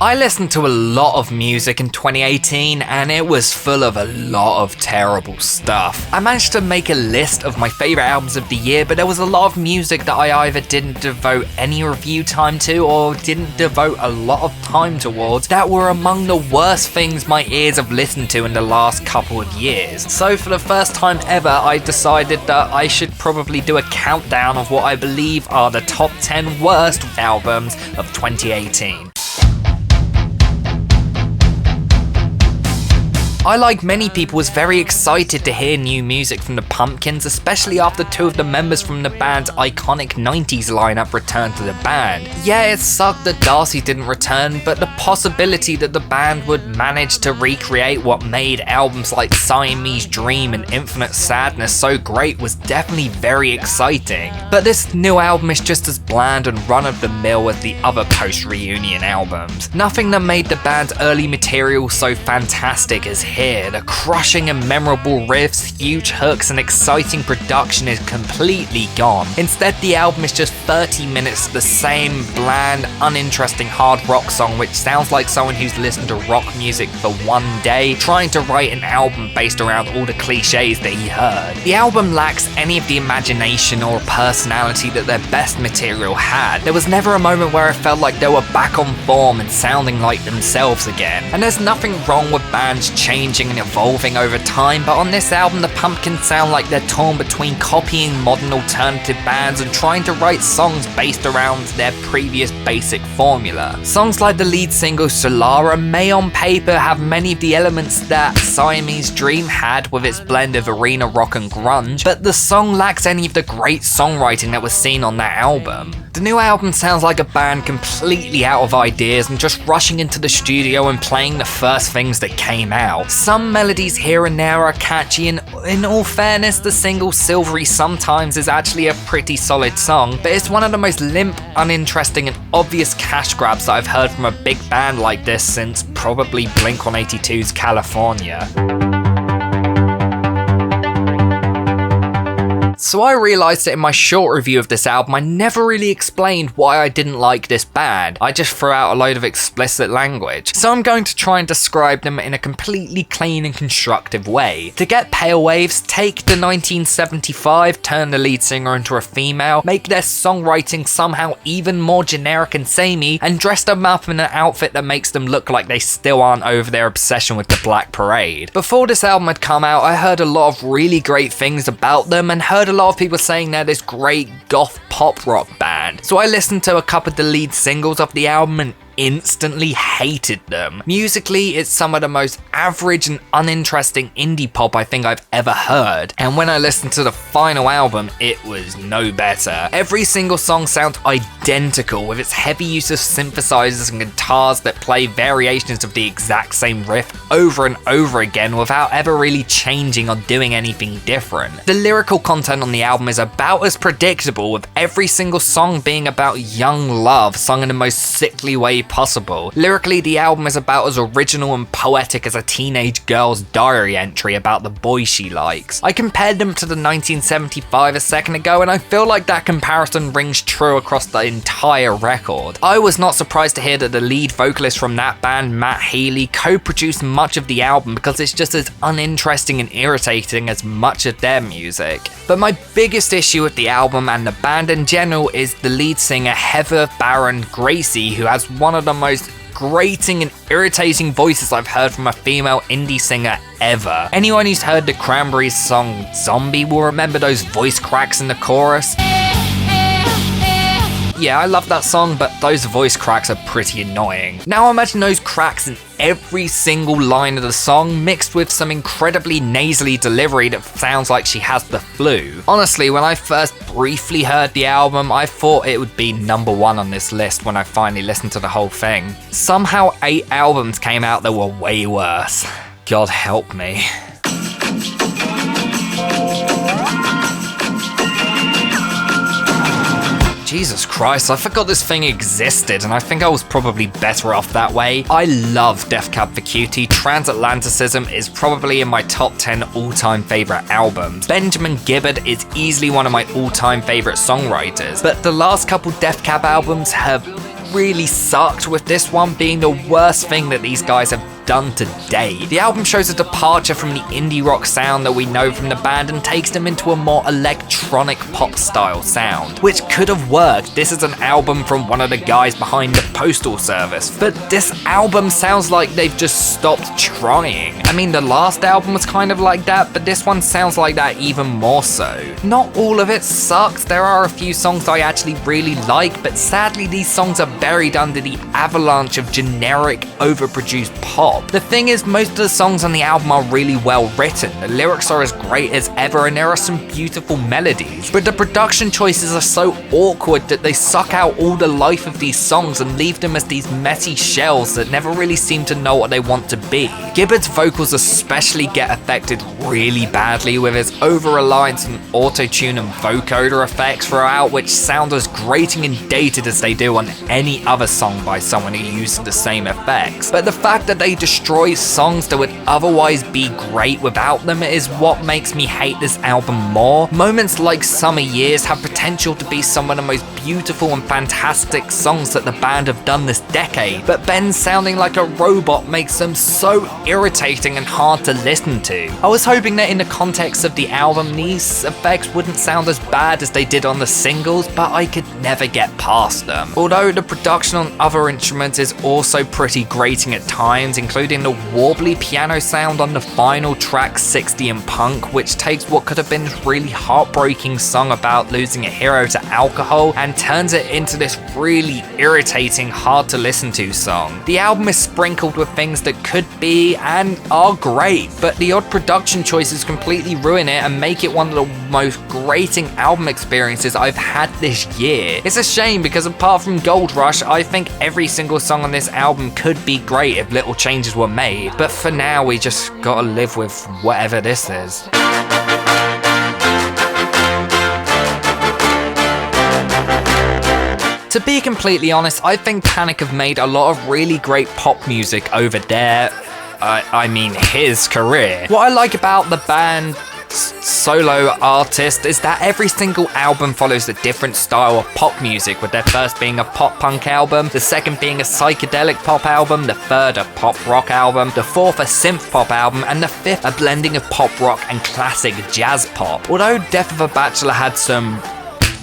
I listened to a lot of music in 2018 and it was full of a lot of terrible stuff. I managed to make a list of my favourite albums of the year, but there was a lot of music that I either didn't devote any review time to or didn't devote a lot of time towards that were among the worst things my ears have listened to in the last couple of years. So for the first time ever, I decided that I should probably do a countdown of what I believe are the top 10 worst albums of 2018. I, like many people, was very excited to hear new music from the Pumpkins, especially after two of the members from the band's iconic 90s lineup returned to the band. Yeah, it sucked that Darcy didn't return, but the possibility that the band would manage to recreate what made albums like Siamese Dream and Infinite Sadness so great was definitely very exciting. But this new album is just as bland and run-of-the-mill as the other post-reunion albums. Nothing that made the band's early material so fantastic is here. The crushing and memorable riffs, huge hooks, and exciting production is completely gone. Instead, the album is just 30 minutes of the same bland, uninteresting hard rock song which sounds like someone who's listened to rock music for one day, trying to write an album based around all the cliches that he heard. The album lacks any of the imagination or personality that their best material had. There was never a moment where I felt like they were back on form and sounding like themselves again. And there's nothing wrong with bands changing and evolving over time, but on this album the Pumpkins sound like they're torn between copying modern alternative bands and trying to write songs based around their previous basic formula. Songs like the lead single Solara may on paper have many of the elements that Siamese Dream had with its blend of arena rock and grunge, but the song lacks any of the great songwriting that was seen on that album. The new album sounds like a band completely out of ideas and just rushing into the studio and playing the first things that came out. Some melodies here and there are catchy, and in all fairness, the single Silvery Sometimes is actually a pretty solid song, but it's one of the most limp, uninteresting, and obvious cash grabs that I've heard from a big band like this since probably Blink-182's California. So I realised that in my short review of this album, I never really explained why I didn't like this band. I just threw out a load of explicit language. So I'm going to try and describe them in a completely clean and constructive way. To get Pale Waves, take the 1975, turn the lead singer into a female, make their songwriting somehow even more generic and samey, and dress them up in an outfit that makes them look like they still aren't over their obsession with the Black Parade. Before this album had come out, I heard a lot of really great things about them and heard a lot of people saying they're this great goth pop rock band. So I listened to a couple of the lead singles of the album and instantly hated them. Musically, it's some of the most average and uninteresting indie pop I think I've ever heard, and when I listened to the final album, it was no better. Every single song sounds identical, with its heavy use of synthesizers and guitars that play variations of the exact same riff over and over again without ever really changing or doing anything different. The lyrical content on the album is about as predictable, with every single song being about young love, sung in the most sickly way possible. Lyrically, the album is about as original and poetic as a teenage girl's diary entry about the boy she likes. I compared them to the 1975 a second ago, and I feel like that comparison rings true across the entire record. I was not surprised to hear that the lead vocalist from that band, Matt Healy, co-produced much of the album because it's just as uninteresting and irritating as much of their music. But my biggest issue with the album and the band in general is the lead singer Heather Baron Gracie, who has one of the most grating and irritating voices I've heard from a female indie singer ever. Anyone who's heard the Cranberries song Zombie will remember those voice cracks in the chorus. Yeah, I love that song, but those voice cracks are pretty annoying. Now imagine those cracks in every single line of the song, mixed with some incredibly nasally delivery that sounds like she has the flu. Honestly, when I first briefly heard the album, I thought it would be number one on this list when I finally listened to the whole thing. Somehow 8 albums came out that were way worse. God help me. Jesus Christ, I forgot this thing existed, and I think I was probably better off that way. I love Death Cab for Cutie. Transatlanticism is probably in my top 10 all-time favourite albums. Benjamin Gibbard is easily one of my all-time favourite songwriters, but the last couple Death Cab albums have really sucked, with this one being the worst thing that these guys have done to date. The album shows a departure from the indie rock sound that we know from the band and takes them into a more electronic pop style sound, which could have worked. This is an album from one of the guys behind the Postal Service, but this album sounds like they've just stopped trying. I mean, the last album was kind of like that, but this one sounds like that even more so. Not all of it sucks. There are a few songs I actually really like, but sadly these songs are buried under the avalanche of generic, overproduced pop. The thing is, most of the songs on the album are really well written, the lyrics are as great as ever, and there are some beautiful melodies, but the production choices are so awkward that they suck out all the life of these songs and leave them as these messy shells that never really seem to know what they want to be. Gibbard's vocals especially get affected really badly, with his over-reliance on auto-tune and vocoder effects throughout, which sound as grating and dated as they do on any other song by someone who uses the same effects. But the fact that they destroy songs that would otherwise be great without them is what makes me hate this album more. Moments like Summer Years have potential to be some of the most beautiful and fantastic songs that the band have done this decade, but Ben sounding like a robot makes them so irritating and hard to listen to. I was hoping that in the context of the album these effects wouldn't sound as bad as they did on the singles, but I could never get past them. Although the production on other instruments is also pretty grating at times, including the warbly piano sound on the final track 60 in Punk, which takes what could have been this really heartbreaking song about losing a hero to alcohol and turns it into this really irritating, hard to listen to song. The album is sprinkled with things that could be and are great, but the odd production choices completely ruin it and make it one of the most grating album experiences I've had this year. It's a shame because apart from Gold Rush, I think every single song on this album could be great if little changes were made, but for now we just gotta live with whatever this is. To be completely honest, I think Panic have made a lot of really great pop music over their, I mean his career. What I like about the band solo artist is that every single album follows a different style of pop music, with their first being a pop punk album, the second being a psychedelic pop album, the third a pop rock album, the fourth a synth pop album, and the fifth a blending of pop rock and classic jazz pop. Although Death of a Bachelor had some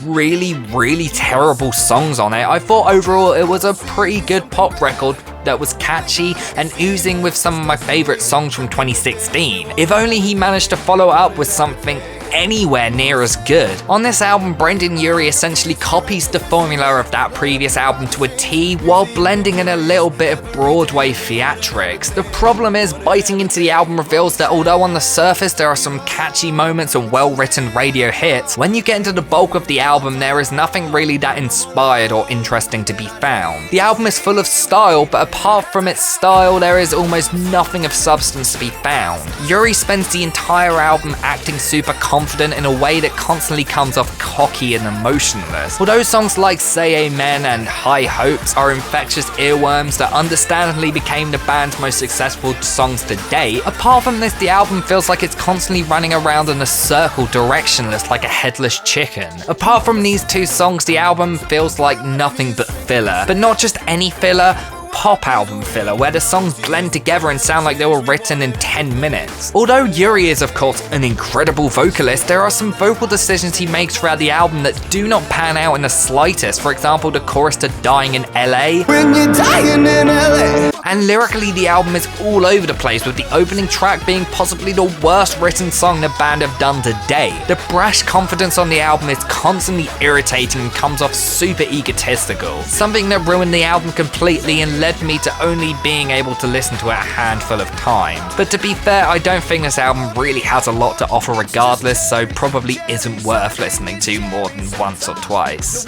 really terrible songs on it, I thought overall it was a pretty good pop record that was catchy and oozing with some of my favourite songs from 2016. If only he managed to follow up with something anywhere near as good. On this album, Brendan Urie essentially copies the formula of that previous album to a T while blending in a little bit of Broadway theatrics. The problem is, biting into the album reveals that although on the surface there are some catchy moments and well-written radio hits, when you get into the bulk of the album there is nothing really that inspired or interesting to be found. The album is full of style, but apart from its style there is almost nothing of substance to be found. Urie spends the entire album acting super confident in a way that constantly comes off cocky and emotionless. Although songs like Say Amen and High Hopes are infectious earworms that understandably became the band's most successful songs to date, apart from this the album feels like it's constantly running around in a circle, directionless like a headless chicken. Apart from these two songs, the album feels like nothing but filler, but not just any filler, pop album filler, where the songs blend together and sound like they were written in 10 minutes. Although Urie is of course an incredible vocalist, there are some vocal decisions he makes throughout the album that do not pan out in the slightest. For example, the chorus to Dying in LA. When you're dying in LA. And lyrically the album is all over the place, with the opening track being possibly the worst written song the band have done to date. The brash confidence on the album is constantly irritating and comes off super egotistical, something that ruined the album completely and led me to only being able to listen to it a handful of times. But to be fair, I don't think this album really has a lot to offer regardless, so probably isn't worth listening to more than once or twice.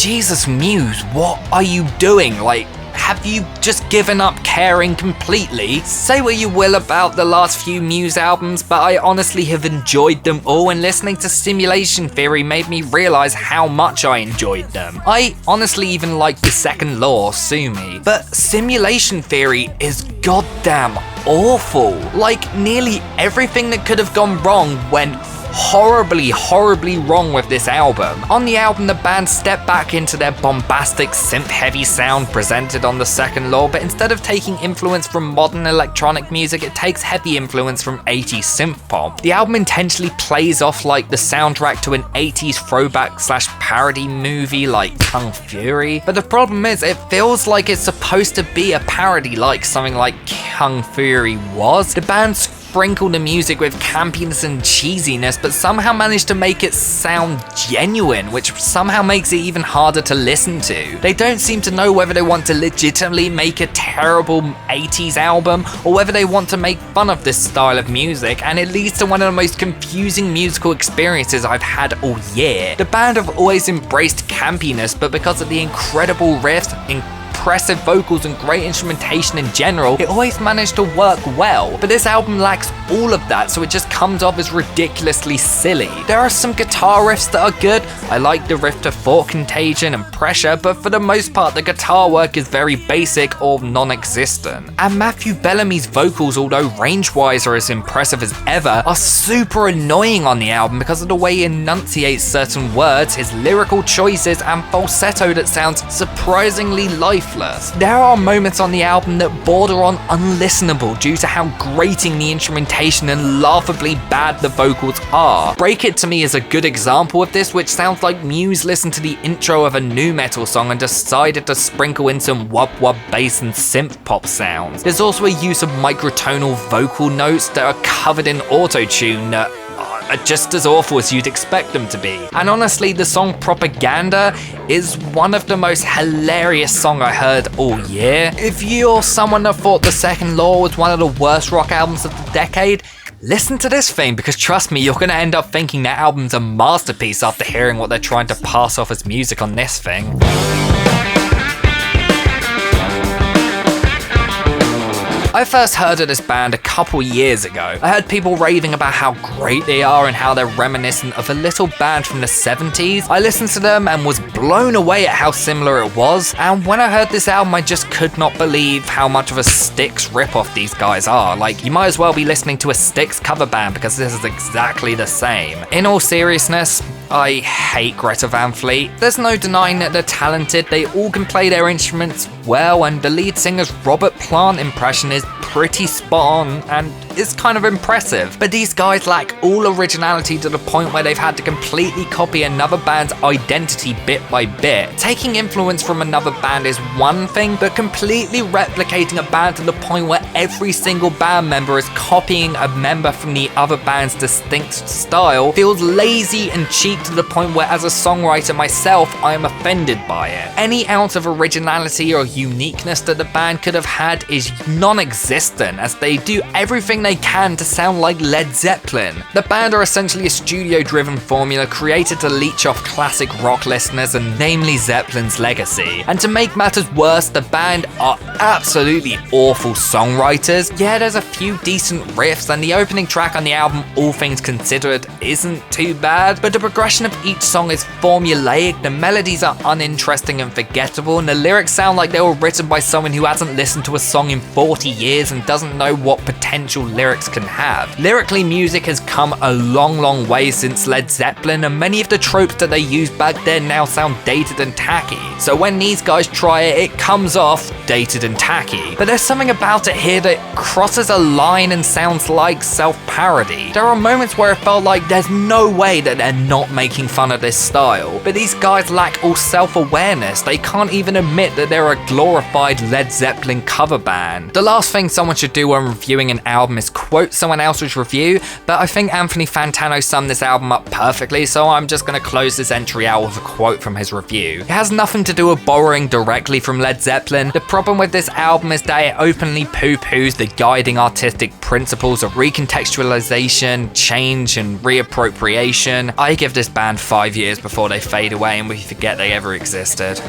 Jesus, Muse, what are you doing? Like, have you just given up caring completely? Say what you will about the last few Muse albums, but I honestly have enjoyed them all, and listening to Simulation Theory made me realise how much I enjoyed them. I honestly even liked The Second Law, Sue Me, but Simulation Theory is goddamn awful. Like, nearly everything that could have gone wrong went horribly wrong with this album. On the album, the band stepped back into their bombastic synth-heavy sound presented on the second law, but instead of taking influence from modern electronic music, it takes heavy influence from 80s synth pop. The album intentionally plays off like the soundtrack to an 80s throwback/parody movie like Kung Fury, but the problem is it feels like it's supposed to be a parody like something like Kung Fury was. The band sprinkle the music with campiness and cheesiness, but somehow managed to make it sound genuine, which somehow makes it even harder to listen to. They don't seem to know whether they want to legitimately make a terrible 80s album, or whether they want to make fun of this style of music, and it leads to one of the most confusing musical experiences I've had all year. The band have always embraced campiness, but because of the incredible riffs, impressive vocals and great instrumentation in general, it always managed to work well. But this album lacks all of that, so it just comes off as ridiculously silly. There are some guitar riffs that are good. I like the riff to Thought Contagion and Pressure, but for the most part the guitar work is very basic or non-existent. And Matthew Bellamy's vocals, although range-wise are as impressive as ever, are super annoying on the album because of the way he enunciates certain words, his lyrical choices, and falsetto that sounds surprisingly lifeless. There are moments on the album that border on unlistenable due to how grating the instrumentation and laughably bad the vocals are. Break It To Me is a good example of this, which sounds like Muse listened to the intro of a nu metal song and decided to sprinkle in some wub-wub bass and synth pop sounds. There's also a use of microtonal vocal notes that are covered in auto-tune that are just as awful as you'd expect them to be. And honestly, the song Propaganda is one of the most hilarious songs I heard all year. If you're someone that thought The Second Law was one of the worst rock albums of the decade, listen to this thing, because trust me, you're gonna end up thinking that album's a masterpiece after hearing what they're trying to pass off as music on this thing. I first heard of this band a couple years ago. I heard people raving about how great they are and how they're reminiscent of a little band from the 70s. I listened to them and was blown away at how similar it was, and when I heard this album I just could not believe how much of a Styx ripoff these guys are. Like, you might as well be listening to a Styx cover band because this is exactly the same. In all seriousness, I hate Greta Van Fleet. There's no denying that they're talented, they all can play their instruments well, and the lead singer's Robert Plant impression is pretty spot on and is kind of impressive. But these guys lack all originality to the point where they've had to completely copy another band's identity bit by bit. Taking influence from another band is one thing, but completely replicating a band to the point where every single band member is copying a member from the other band's distinct style feels lazy and cheap to the point where, as a songwriter myself, I am offended by it. Any ounce of originality or uniqueness that the band could have had is non-existent, as they do everything they can to sound like Led Zeppelin. The band are essentially a studio-driven formula created to leech off classic rock listeners, and namely Zeppelin's legacy. And to make matters worse, the band are absolutely awful songwriters. Yeah, there's a few decent riffs, and the opening track on the album, All Things Considered, isn't too bad, but the progression of each song is formulaic, the melodies are uninteresting and forgettable, and the lyrics sound like they were written by someone who hasn't listened to a song in 40 years and doesn't know what potential lyrics can have. Lyrically, music has come a long way since Led Zeppelin, and many of the tropes that they used back then now sound dated and tacky. So when these guys try it, it comes off dated and tacky. But there's something about it here that crosses a line and sounds like self-parody. There are moments where it felt like there's no way that they're not making fun of this style, but these guys lack all self-awareness. They can't even admit that they're a glorified Led Zeppelin cover band. The last thing someone should do when reviewing an album is quote someone else's review, but I think Anthony Fantano summed this album up perfectly, so I'm just going to close this entry out with a quote from his review. It has nothing to do with borrowing directly from Led Zeppelin. The problem with this album is that it openly poo-poos the guiding artistic principles of recontextualization, change, and reappropriation. I give this band 5 years before they fade away and we forget they ever existed.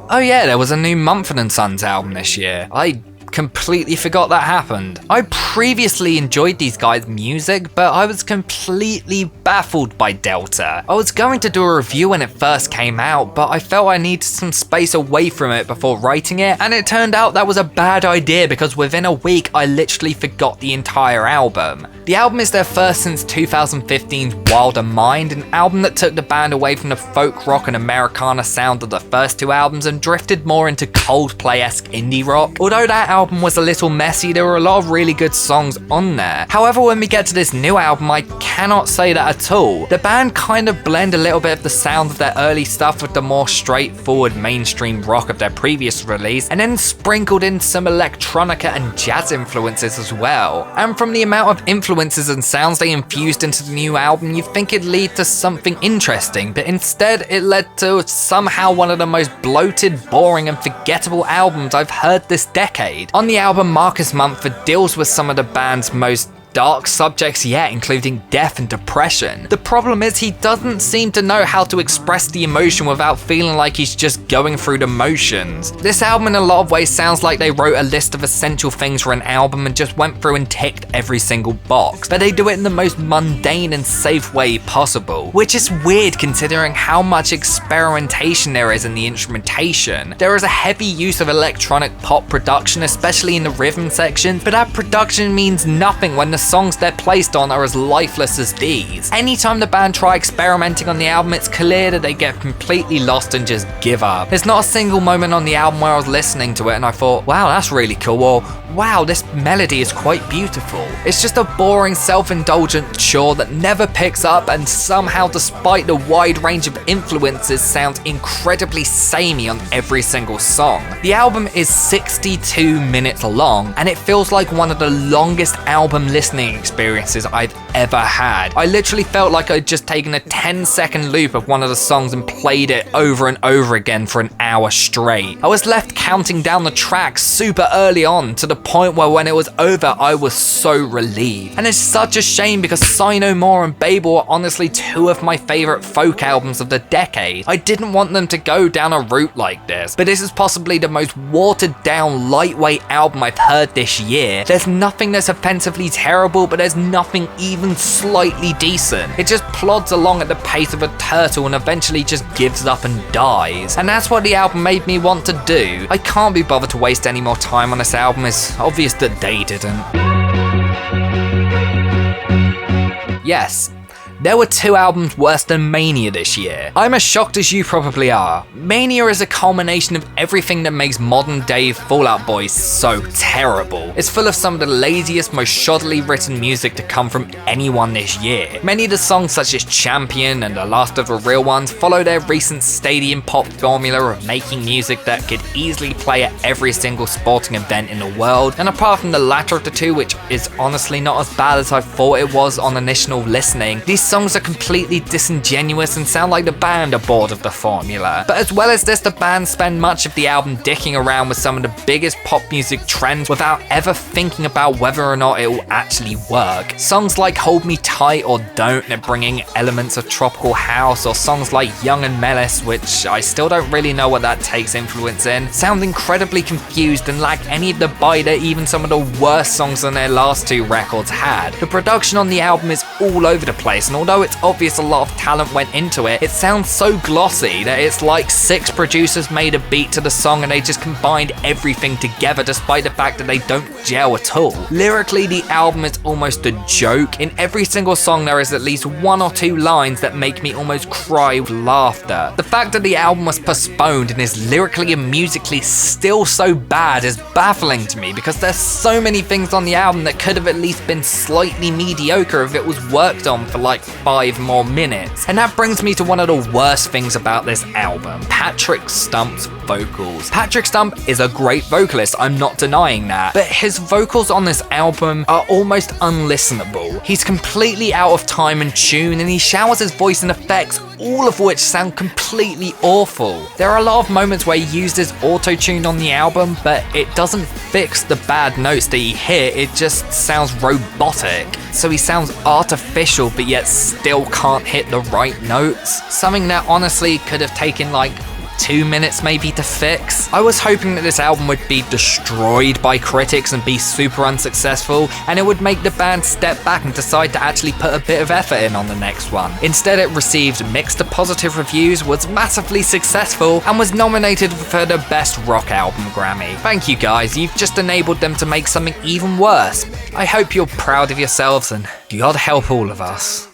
Oh yeah, there was a new Mumford & Sons album this year. I completely forgot that happened. I previously enjoyed these guys' music, but I was completely baffled by Delta. I was going to do a review when it first came out, but I felt I needed some space away from it before writing it, and it turned out that was a bad idea because within a week I literally forgot the entire album. The album is their first since 2015's Wilder Mind, an album that took the band away from the folk rock and Americana sound of the first two albums and drifted more into Coldplay-esque indie rock. Although that album was a little messy, there were a lot of really good songs on there. However, when we get to this new album, I cannot say that at all. The band kind of blend a little bit of the sound of their early stuff with the more straightforward mainstream rock of their previous release, and then sprinkled in some electronica and jazz influences as well. And from the amount of influences and sounds they infused into the new album, you'd think it'd lead to something interesting, but instead it led to somehow one of the most bloated, boring and forgettable albums I've heard this decade. On the album, Marcus Mumford deals with some of the band's most dark subjects yet, including death and depression. The problem is he doesn't seem to know how to express the emotion without feeling like he's just going through the motions. This album in a lot of ways sounds like they wrote a list of essential things for an album and just went through and ticked every single box, but they do it in the most mundane and safe way possible, which is weird considering how much experimentation there is in the instrumentation. There is a heavy use of electronic pop production, especially in the rhythm section, but that production means nothing when the songs they're placed on are as lifeless as these. Anytime the band try experimenting on the album, it's clear that they get completely lost and just give up. There's not a single moment on the album where I was listening to it and I thought, wow, that's really cool, or wow, this melody is quite beautiful. It's just a boring, self-indulgent chore that never picks up and somehow, despite the wide range of influences, sounds incredibly samey on every single song. The album is 62 minutes long and it feels like one of the longest album listening experiences I've ever had. I literally felt like I'd just taken a 10-second loop of one of the songs and played it over and over again for an hour straight. I was left counting down the tracks super early on to the point where when it was over I was so relieved. And it's such a shame because Sigh No More and Babel are honestly two of my favourite folk albums of the decade. I didn't want them to go down a route like this, but this is possibly the most watered down, lightweight album I've heard this year. There's nothing that's offensively terrible, but there's nothing even slightly decent. It just plods along at the pace of a turtle and eventually just gives up and dies. And that's what the album made me want to do. I can't be bothered to waste any more time on this album. It's obvious that they didn't. Yes, there were two albums worse than Mania this year. I'm as shocked as you probably are. Mania is a culmination of everything that makes modern day Fall Out Boy so terrible. It's full of some of the laziest, most shoddily written music to come from anyone this year. Many of the songs such as Champion and The Last of the Real Ones follow their recent stadium pop formula of making music that could easily play at every single sporting event in the world, and apart from the latter of the two, which is honestly not as bad as I thought it was on initial listening, these songs are completely disingenuous and sound like the band are bored of the formula. But as well as this, the band spend much of the album dicking around with some of the biggest pop music trends without ever thinking about whether or not it will actually work. Songs like Hold Me Tight or Don't that bring in elements of tropical house, or songs like Young and Menace, which I still don't really know what that takes influence in, sound incredibly confused and lack any of the bite that even some of the worst songs on their last two records had. The production on the album is all over the place, and although it's obvious a lot of talent went into it, it sounds so glossy that it's like 6 producers made a beat to the song and they just combined everything together despite the fact that they don't gel at all. Lyrically, the album is almost a joke. In every single song there is at least 1 or 2 lines that make me almost cry with laughter. The fact that the album was postponed and is lyrically and musically still so bad is baffling to me because there's so many things on the album that could have at least been slightly mediocre if it was worked on for like 5 more minutes. And that brings me to one of the worst things about this album: Patrick Stump's vocals. Patrick Stump is a great vocalist, I'm not denying that, but his vocals on this album are almost unlistenable. He's completely out of time and tune, and he showers his voice in effects, all of which sound completely awful. There are a lot of moments where he uses auto-tune on the album, but it doesn't fix the bad notes that you hear, it just sounds robotic. So he sounds artificial, but yet still can't hit the right notes. Something that honestly could have taken like 2 minutes maybe to fix. I was hoping that this album would be destroyed by critics and be super unsuccessful, and it would make the band step back and decide to actually put a bit of effort in on the next one. Instead, it received mixed to positive reviews, was massively successful, and was nominated for the Best Rock Album Grammy. Thank you guys, you've just enabled them to make something even worse. I hope you're proud of yourselves, and God help all of us.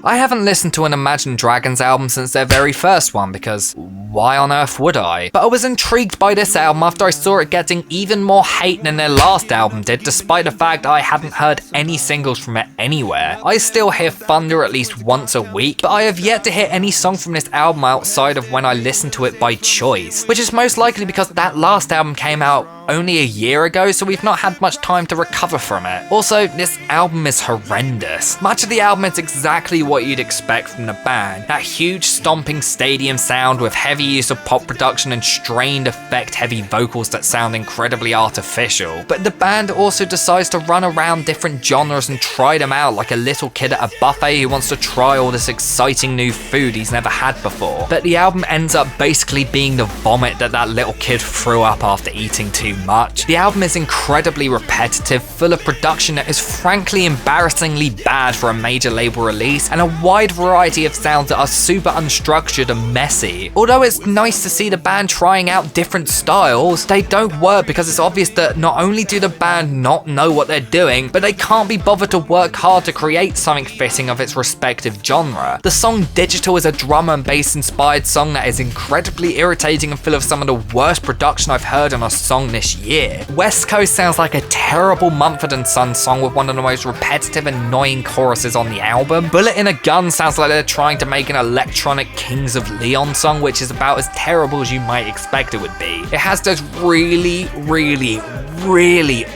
I haven't listened to an Imagine Dragons album since their very first one, because why on earth would I? But I was intrigued by this album after I saw it getting even more hate than their last album did, despite the fact I hadn't heard any singles from it anywhere. I still hear Thunder at least once a week, but I have yet to hear any song from this album outside of when I listen to it by choice, which is most likely because that last album came out only a year ago, so we've not had much time to recover from it. Also, this album is horrendous. Much of the album is exactly what you'd expect from the band. That huge stomping stadium sound with heavy use of pop production and strained effect-heavy vocals that sound incredibly artificial. But the band also decides to run around different genres and try them out like a little kid at a buffet who wants to try all this exciting new food he's never had before. But the album ends up basically being the vomit that little kid threw up after eating too much. The album is incredibly repetitive, full of production that is frankly embarrassingly bad for a major label release, and a wide variety of sounds that are super unstructured and messy. Although it's nice to see the band trying out different styles, they don't work because it's obvious that not only do the band not know what they're doing, but they can't be bothered to work hard to create something fitting of its respective genre. The song Digital is a drum and bass inspired song that is incredibly irritating and full of some of the worst production I've heard on a song this year. West Coast sounds like a terrible Mumford & Sons song with one of the most repetitive and annoying choruses on the album. Bullet in a Gun sounds like they're trying to make an electronic Kings of Leon song, which is about as terrible as you might expect it would be. It has this really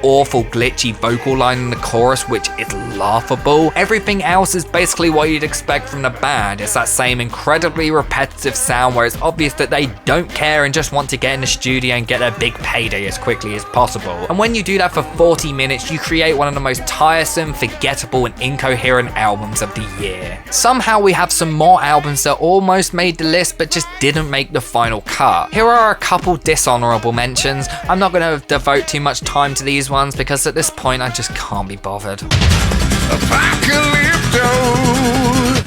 awful glitchy vocal line in the chorus, which is laughable. Everything else is basically what you'd expect from the band. It's that same incredibly repetitive sound where it's obvious that they don't care and just want to get in the studio and get their big payday as quickly as possible. And when you do that for 40 minutes, you create one of the most tiresome, forgettable, and incoherent albums of the year. Somehow we have some more albums that almost made the list but just didn't make the final cut. Here are a couple dishonorable mentions. I'm not going to devote too much time to these ones because at this point I just can't be bothered.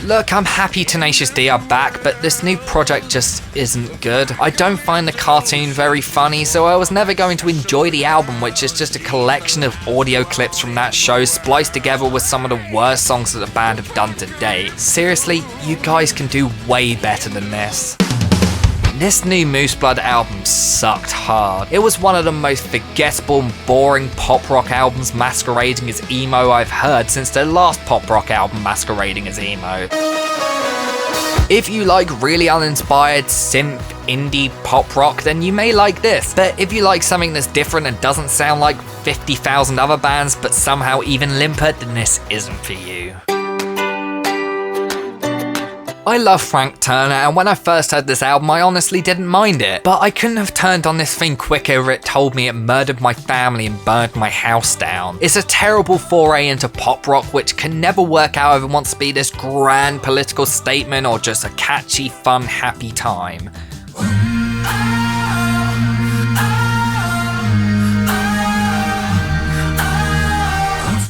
Look, I'm happy Tenacious D are back, but this new project just isn't good. I don't find the cartoon very funny, so I was never going to enjoy the album, which is just a collection of audio clips from that show spliced together with some of the worst songs that the band have done to date. Seriously, you guys can do way better than this. This new Moose Blood album sucked hard. It was one of the most forgettable and boring pop rock albums masquerading as emo I've heard since their last pop rock album masquerading as emo. If you like really uninspired synth, indie, pop rock, then you may like this. But if you like something that's different and doesn't sound like 50,000 other bands but somehow even limper, then this isn't for you. I love Frank Turner, and when I first heard this album I honestly didn't mind it, but I couldn't have turned on this thing quicker if it told me it murdered my family and burned my house down. It's a terrible foray into pop rock which can never work out if it wants to be this grand political statement or just a catchy, fun, happy time.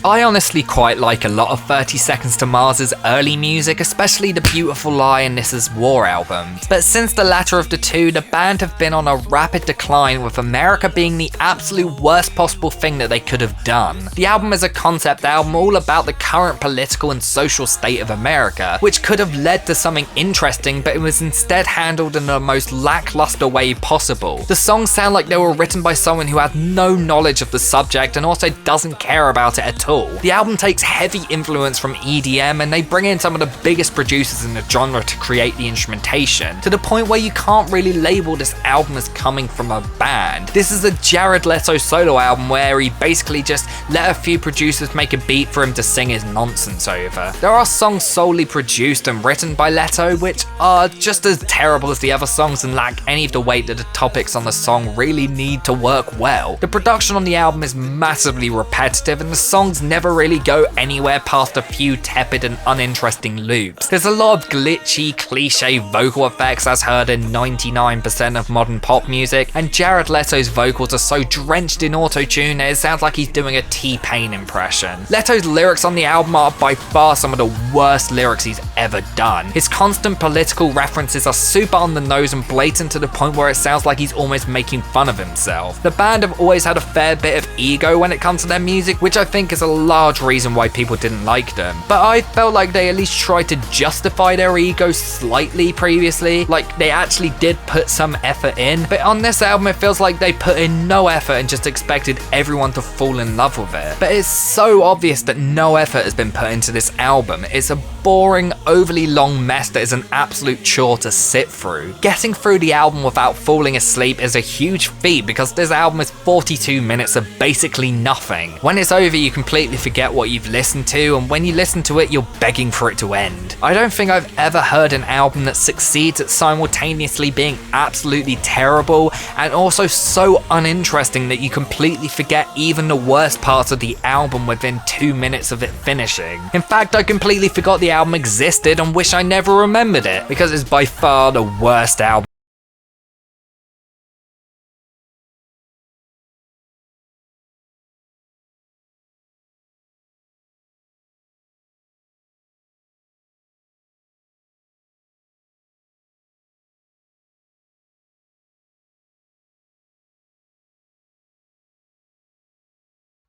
I honestly quite like a lot of 30 Seconds to Mars's early music, especially the Beautiful Lie and This Is War albums. But since the latter of the two, the band have been on a rapid decline, with America being the absolute worst possible thing that they could have done. The album is a concept album all about the current political and social state of America, which could have led to something interesting, but it was instead handled in the most lackluster way possible. The songs sound like they were written by someone who had no knowledge of the subject and also doesn't care about it at all. The album takes heavy influence from EDM, and they bring in some of the biggest producers in the genre to create the instrumentation, to the point where you can't really label this album as coming from a band. This is a Jared Leto solo album where he basically just let a few producers make a beat for him to sing his nonsense over. There are songs solely produced and written by Leto which are just as terrible as the other songs and lack any of the weight that the topics on the song really need to work well. The production on the album is massively repetitive and the songs never really go anywhere past a few tepid and uninteresting loops. There's a lot of glitchy, cliche vocal effects as heard in 99% of modern pop music, and Jared Leto's vocals are so drenched in auto-tune that it sounds like he's doing a T-Pain impression. Leto's lyrics on the album are by far some of the worst lyrics he's ever done. His constant political references are super on the nose and blatant to the point where it sounds like he's almost making fun of himself. The band have always had a fair bit of ego when it comes to their music, which I think is a large reason why people didn't like them. But I felt like they at least tried to justify their ego slightly previously, like they actually did put some effort in. But on this album it feels like they put in no effort and just expected everyone to fall in love with it. But it's so obvious that no effort has been put into this album. It's a boring, overly long mess that is an absolute chore to sit through. Getting through the album without falling asleep is a huge feat because this album is 42 minutes of basically nothing. When it's over you completely forget what you've listened to, and when you listen to it you're begging for it to end. I don't think I've ever heard an album that succeeds at simultaneously being absolutely terrible and also so uninteresting that you completely forget even the worst parts of the album within 2 minutes of it finishing. In fact, I completely forgot the album existed and wish I never remembered it, because it's by far the worst album